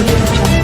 Audio Jungle.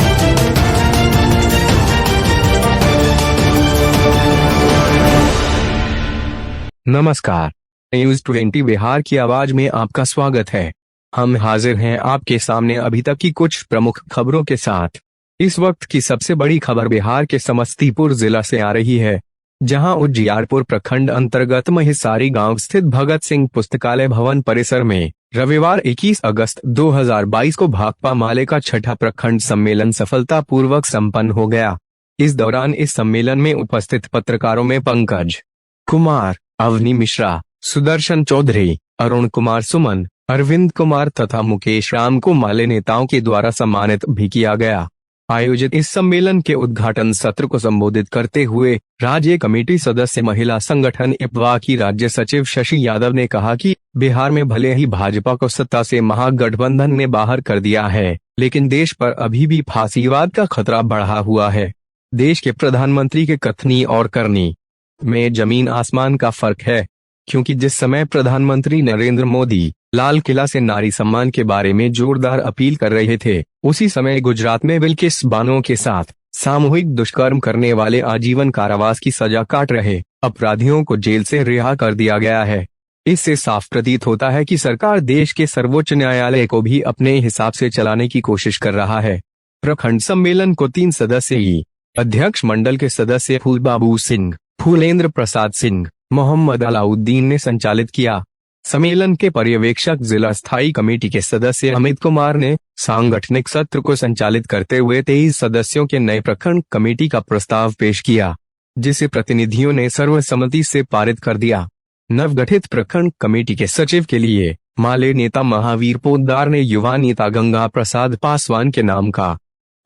नमस्कार, news 20 Bihar की आवाज में आपका स्वागत है। हम हाजिर हैं आपके सामने अभी तक की कुछ प्रमुख खबरों के साथ। इस वक्त की सबसे बड़ी खबर बिहार के समस्तीपुर जिला से आ रही है, जहां उजियारपुर प्रखंड अंतर्गत महिसारी गांव स्थित भगत सिंह पुस्तकालय भवन परिसर में रविवार 21 अगस्त 2022 को भाकपा माले का छठा प्रखंड सम्मेलन सफलतापूर्वक संपन्न हो गया। इस दौरान इस सम्मेलन में उपस्थित पत्रकारों में पंकज कुमार, अवनी मिश्रा, सुदर्शन चौधरी, अरुण कुमार सुमन, अरविंद कुमार तथा मुकेश राम को माले नेताओं के द्वारा सम्मानित भी किया गया। आयोजित इस सम्मेलन के उद्घाटन सत्र को संबोधित करते हुए राज्य कमेटी सदस्य महिला संगठन इप्वा की राज्य सचिव शशि यादव ने कहा कि बिहार में भले ही भाजपा को सत्ता से महागठबंधन ने बाहर कर दिया है, लेकिन देश पर अभी भी फासीवाद का खतरा बढ़ा हुआ है। देश के प्रधानमंत्री के कथनी और करनी में जमीन आसमान का फर्क है, क्योंकि जिस समय प्रधानमंत्री नरेंद्र मोदी लाल किला से नारी सम्मान के बारे में जोरदार अपील कर रहे थे, उसी समय गुजरात में बिल्किस बानो के साथ सामूहिक दुष्कर्म करने वाले आजीवन कारावास की सजा काट रहे अपराधियों को जेल से रिहा कर दिया गया है। इससे साफ प्रतीत होता है कि सरकार देश के सर्वोच्च न्यायालय को भी अपने हिसाब से चलाने की कोशिश कर रहा है। प्रखंड सम्मेलन को 3 सदस्यीय अध्यक्ष मंडल के सदस्य फूलबाबू सिंह, फूलेंद्र प्रसाद सिंह, मोहम्मद अलाउद्दीन ने संचालित किया। सम्मेलन के पर्यवेक्षक जिला स्थायी कमेटी के सदस्य अमित कुमार ने सांगठनिक सत्र को संचालित करते हुए 23 सदस्यों के नए प्रखंड कमेटी का प्रस्ताव पेश किया, जिसे प्रतिनिधियों ने सर्वसम्मति से पारित कर दिया। नवगठित प्रखंड कमेटी के सचिव के लिए माले नेता महावीर पोद्दार ने युवा नेता गंगा प्रसाद पासवान के नाम का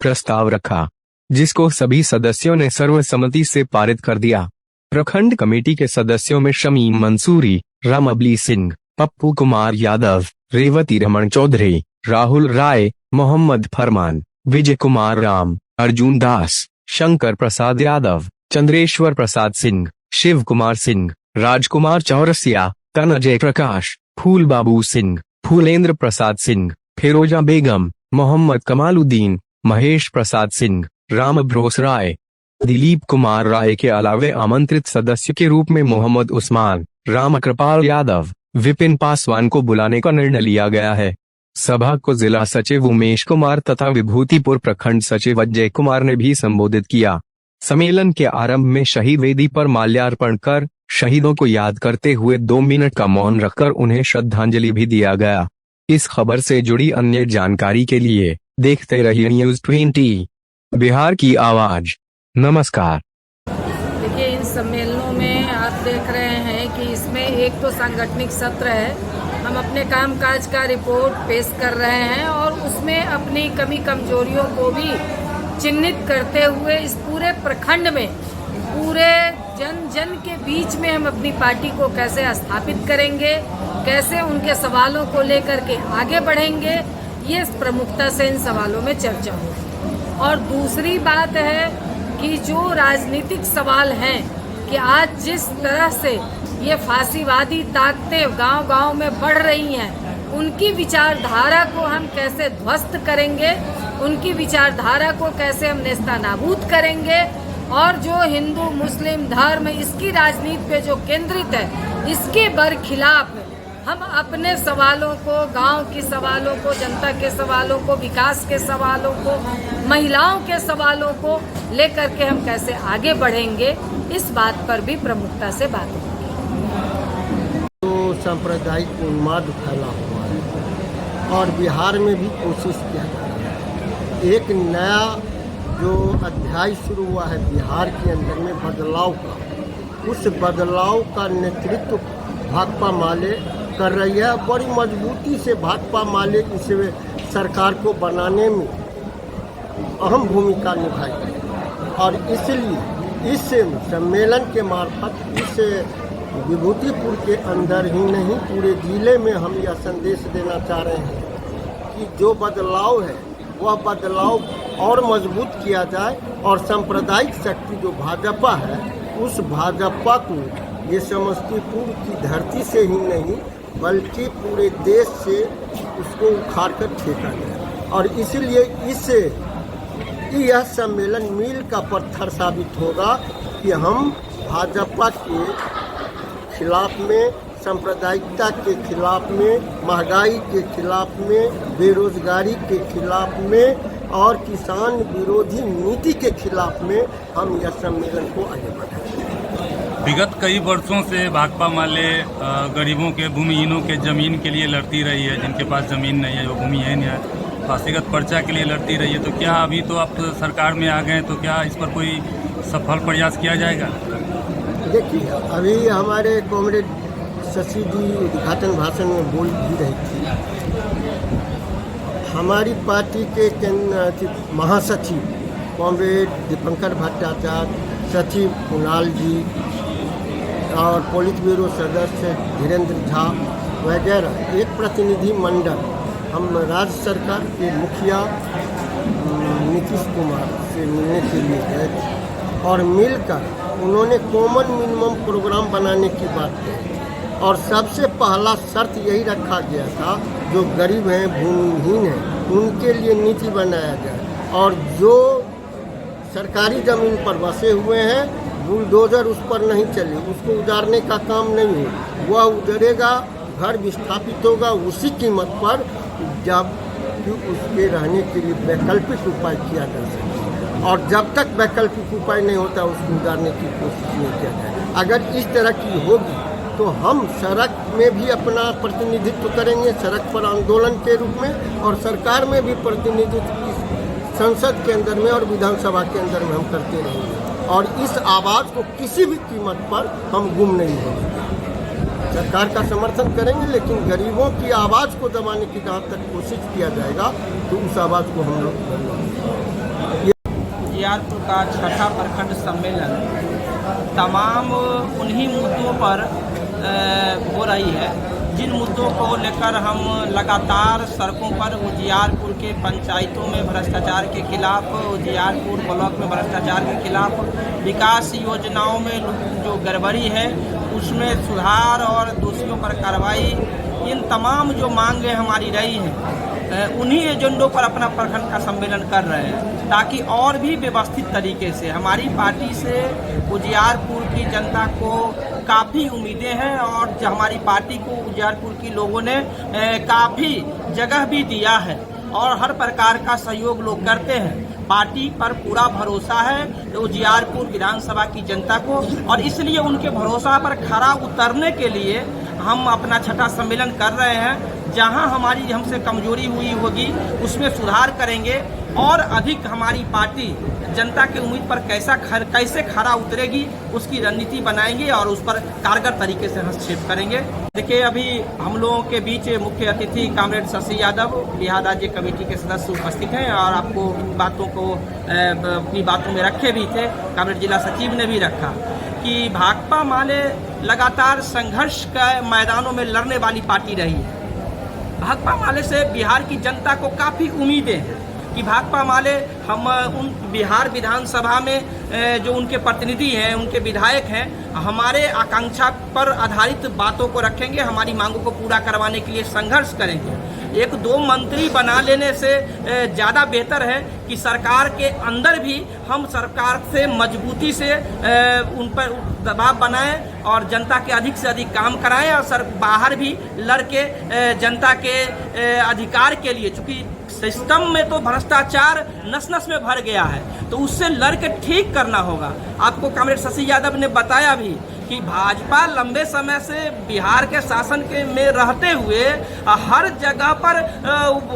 प्रस्ताव रखा, जिसको सभी सदस्यों ने सर्वसम्मति से पारित कर दिया। प्रखंड कमेटी के सदस्यों में शमीम मंसूरी, रामअबली सिंह, पप्पू कुमार यादव, रेवती रमन चौधरी, राहुल राय, मोहम्मद फरमान, विजय कुमार राम, अर्जुन दास, शंकर प्रसाद यादव, चंद्रेश्वर प्रसाद सिंह, शिव कुमार सिंह, राजकुमार चौरसिया, तनजय प्रकाश, फूलबाबू सिंह, फूलेंद्र प्रसाद सिंह, फिरोजा बेगम, मोहम्मद कमालुद्दीन, महेश प्रसाद सिंह, राम भरोस राय, दिलीप कुमार राय के अलावे आमंत्रित सदस्य के रूप में मोहम्मद उस्मान, राम कृपाल यादव, विपिन पासवान को बुलाने का निर्णय लिया गया है। सभा को जिला सचिव उमेश कुमार तथा विभूतिपुर प्रखंड सचिव अजय कुमार ने भी संबोधित किया। सम्मेलन के आरंभ में शहीद वेदी पर माल्यार्पण कर शहीदों को याद करते हुए 2 मिनट का मौन रखकर उन्हें श्रद्धांजलि भी दिया गया। इस खबर से जुड़ी अन्य जानकारी के लिए देखते रहिए न्यूज 20 बिहार की आवाज। नमस्कार। देखिए, इन सम्मेलनों में आप देख रहे हैं कि इसमें एक तो सांगठनिक सत्र है, हम अपने कामकाज का रिपोर्ट पेश कर रहे हैं और उसमें अपनी कमी कमजोरियों को भी चिन्हित करते हुए इस पूरे प्रखंड में पूरे जन जन के बीच में हम अपनी पार्टी को कैसे स्थापित करेंगे, कैसे उनके सवालों को लेकर के आगे बढ़ेंगे, ये प्रमुखता से इन सवालों में चर्चा होगी। और दूसरी बात है कि जो राजनीतिक सवाल हैं कि आज जिस तरह से ये फांसीवादी ताकतें गांव-गांव में बढ़ रही हैं, उनकी विचारधारा को हम कैसे ध्वस्त करेंगे, उनकी विचारधारा को कैसे हम नेस्तनाबूद करेंगे, और जो हिंदू मुस्लिम धर्म इसकी राजनीति पे जो केंद्रित है, इसके बरखिलाफ हम अपने सवालों को, गांव के सवालों को, जनता के सवालों को, विकास के सवालों को, महिलाओं के सवालों को लेकर के हम कैसे आगे बढ़ेंगे, इस बात पर भी प्रमुखता से बात होगी। तो सांप्रदायिक उन्माद फैला हुआ है और बिहार में भी कोशिश किया जा रहा है। एक नया जो अध्याय शुरू हुआ है बिहार के अंदर में बदलाव का, उस बदलाव का नेतृत्व भाकपा माले कर रही है। बड़ी मजबूती से भाकपा माले इस सरकार को बनाने में अहम भूमिका निभाई है और इसलिए इस सम्मेलन के मार्फत इस विभूतिपुर के अंदर ही नहीं पूरे जिले में हम यह संदेश देना चाह रहे हैं कि जो बदलाव है वह बदलाव और मजबूत किया जाए और सांप्रदायिक शक्ति जो भाजपा है, उस भाजपा को ये समस्तीपुर की धरती से ही नहीं बल्कि पूरे देश से उसको उखाड़ कर फेंका गया। और इसलिए इससे यह सम्मेलन मील का पत्थर साबित होगा कि हम भाजपा के खिलाफ में, सांप्रदायिकता के खिलाफ में, महंगाई के खिलाफ में, बेरोजगारी के खिलाफ में और किसान विरोधी नीति के खिलाफ में हम यह सम्मेलन को आगे बढ़ाएंगे। विगत कई वर्षों से भाकपा माले गरीबों के, भूमिहीनों के जमीन के लिए लड़ती रही है। जिनके पास जमीन नहीं है, जो भूमिहीन है, फांसीगत पर्चा के लिए लड़ती रही है। तो क्या अभी तो आप सरकार में आ गए, तो क्या इस पर कोई सफल प्रयास किया जाएगा? देखिए, अभी हमारे कॉमरेड शशि जी उद्घाटन भाषण में बोल भी रही थी। हमारी पार्टी के महासचिव कॉमरेड दीपंकर भट्टाचार्य, सचिव कुणाल जी और पोलित ब्यूरो सदस्य धीरेन्द्र झा वगैरह एक प्रतिनिधि मंडल हम राज्य सरकार के मुखिया नीतीश कुमार से मिलने के लिए गए थे और मिलकर उन्होंने कॉमन मिनिमम प्रोग्राम बनाने की बात कही और सबसे पहला शर्त यही रखा गया था, जो गरीब हैं, भूमिहीन हैं, उनके लिए नीति बनाया जाए और जो सरकारी ज़मीन पर बसे हुए हैं, बुलडोज़र उस पर नहीं चले, उसको उजाड़ने का काम नहीं हो, वह उजड़ेगा, घर विस्थापित होगा उसी कीमत पर, जब कि उसके रहने के लिए वैकल्पिक उपाय किया जा सके। और जब तक वैकल्पिक उपाय नहीं होता, उसको उजाड़ने की कोशिश नहीं किया जाए। अगर इस तरह की होगी तो हम सड़क में भी अपना प्रतिनिधित्व करेंगे, सड़क पर आंदोलन के रूप में, और सरकार में भी प्रतिनिधित्व संसद के अंदर में और विधानसभा के अंदर में हम करते रहेंगे और इस आवाज़ को किसी भी कीमत पर हम गुम नहीं होंगे। सरकार का समर्थन करेंगे, लेकिन गरीबों की आवाज़ को दबाने की जहाँ तक कोशिश किया जाएगा तो उस आवाज़ को हम लोग उजियारपुर का छठा प्रखंड सम्मेलन तमाम उन्हीं मुद्दों पर हो रही है जिन मुद्दों को लेकर हम लगातार सड़कों पर उजियारपुर के पंचायतों में भ्रष्टाचार के खिलाफ, उजियारपुर ब्लॉक में भ्रष्टाचार के खिलाफ, विकास योजनाओं में जो गड़बड़ी है उसमें सुधार और दोषियों पर कार्रवाई, इन तमाम जो मांगें हमारी रही हैं उन्हीं एजेंडों पर अपना प्रखंड का सम्मेलन कर रहे हैं, ताकि और भी व्यवस्थित तरीके से हमारी पार्टी से उजियारपुर की जनता को काफ़ी उम्मीदें हैं और हमारी पार्टी को उजियारपुर की लोगों ने काफ़ी जगह भी दिया है और हर प्रकार का सहयोग लोग करते हैं। पार्टी पर पूरा भरोसा है उजियारपुर विधानसभा की जनता को और इसलिए उनके भरोसा पर खरा उतरने के लिए हम अपना छठा सम्मेलन कर रहे हैं। जहां हमारी हमसे कमजोरी हुई होगी उसमें सुधार करेंगे और अधिक हमारी पार्टी जनता की उम्मीद पर कैसे खरा उतरेगी उसकी रणनीति बनाएंगे और उस पर कारगर तरीके से हस्तक्षेप करेंगे। देखिए, अभी हम लोगों के बीच मुख्य अतिथि कॉमरेड शशि यादव बिहार राज्य कमेटी के सदस्य उपस्थित हैं और आपको बातों को अपनी बातों में रखे भी थे। कॉमरेड जिला सचिव ने भी रखा कि भाकपा माले लगातार संघर्ष के मैदानों में लड़ने वाली पार्टी रही है। भाकपा माले से बिहार की जनता को काफ़ी उम्मीदें हैं कि भाकपा माले हम उन बिहार विधानसभा में जो उनके प्रतिनिधि हैं, उनके विधायक हैं, हमारे आकांक्षा पर आधारित बातों को रखेंगे, हमारी मांगों को पूरा करवाने के लिए संघर्ष करेंगे। एक दो मंत्री बना लेने से ज़्यादा बेहतर है कि सरकार के अंदर भी हम सरकार से मजबूती से उन पर दबाव बनाएं और जनता के अधिक से अधिक काम कराएं और बाहर भी लड़के जनता के अधिकार के लिए, चूँकि सिस्टम में तो भ्रष्टाचार नस नस में भर गया है तो उससे लड़के ठीक करना होगा। आपको कॉमरेड शशि यादव ने बताया भी कि भाजपा लंबे समय से बिहार के शासन के में रहते हुए हर जगह पर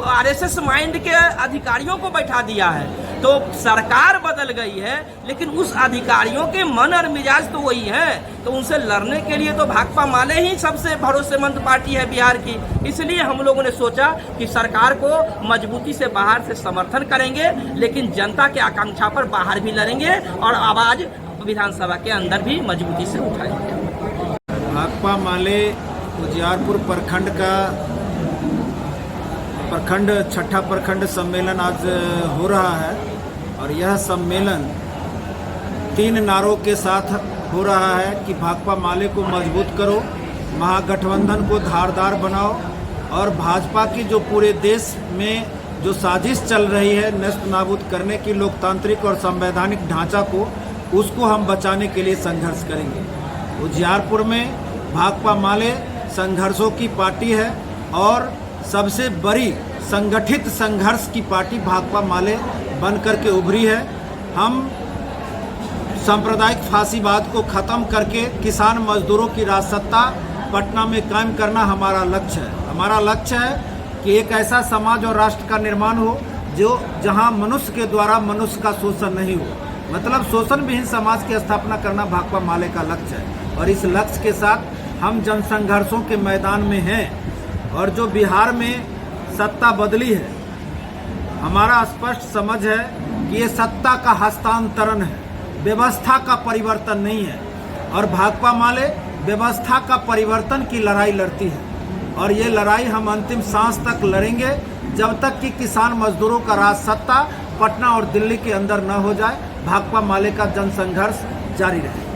आरएसएस माइंड के अधिकारियों को बैठा दिया है। तो सरकार बदल गई है लेकिन उस अधिकारियों के मन और मिजाज तो वही है, तो उनसे लड़ने के लिए तो भाकपा माले ही सबसे भरोसेमंद पार्टी है बिहार की। इसलिए हम लोगों ने सोचा कि सरकार को मजबूती से बाहर से समर्थन करेंगे लेकिन जनता के आकांक्षा पर बाहर भी लड़ेंगे और आवाज़ विधानसभा के अंदर भी मजबूती से उठाएंगे। भाकपा माले उजियारपुर प्रखंड छठा प्रखंड सम्मेलन आज हो रहा है और यह सम्मेलन 3 नारों के साथ हो रहा है कि भाकपा माले को मजबूत करो, महागठबंधन को धारदार बनाओ और भाजपा की जो पूरे देश में जो साजिश चल रही है नष्ट नाबूद करने की लोकतांत्रिक और संवैधानिक ढांचा को, उसको हम बचाने के लिए संघर्ष करेंगे। उजियारपुर में भाकपा माले संघर्षों की पार्टी है और सबसे बड़ी संगठित संघर्ष की पार्टी भाकपा माले बन करके उभरी है। हम सांप्रदायिक फांसीवाद को खत्म करके किसान मजदूरों की राजसत्ता पटना में कायम करना हमारा लक्ष्य है। हमारा लक्ष्य है कि एक ऐसा समाज और राष्ट्र का निर्माण हो जो जहां मनुष्य के द्वारा मनुष्य का शोषण नहीं हो, मतलब शोषण विहीन समाज की स्थापना करना भाकपा माले का लक्ष्य है। और इस लक्ष्य के साथ हम जनसंघर्षों के मैदान में हैं। और जो बिहार में सत्ता बदली है, हमारा स्पष्ट समझ है कि ये सत्ता का हस्तांतरण है, व्यवस्था का परिवर्तन नहीं है। और भाकपा माले व्यवस्था का परिवर्तन की लड़ाई लड़ती है और ये लड़ाई हम अंतिम सांस तक लड़ेंगे जब तक कि किसान मजदूरों का राज सत्ता पटना और दिल्ली के अंदर न हो जाए। भाकपा माले का जनसंघर्ष जारी रहे।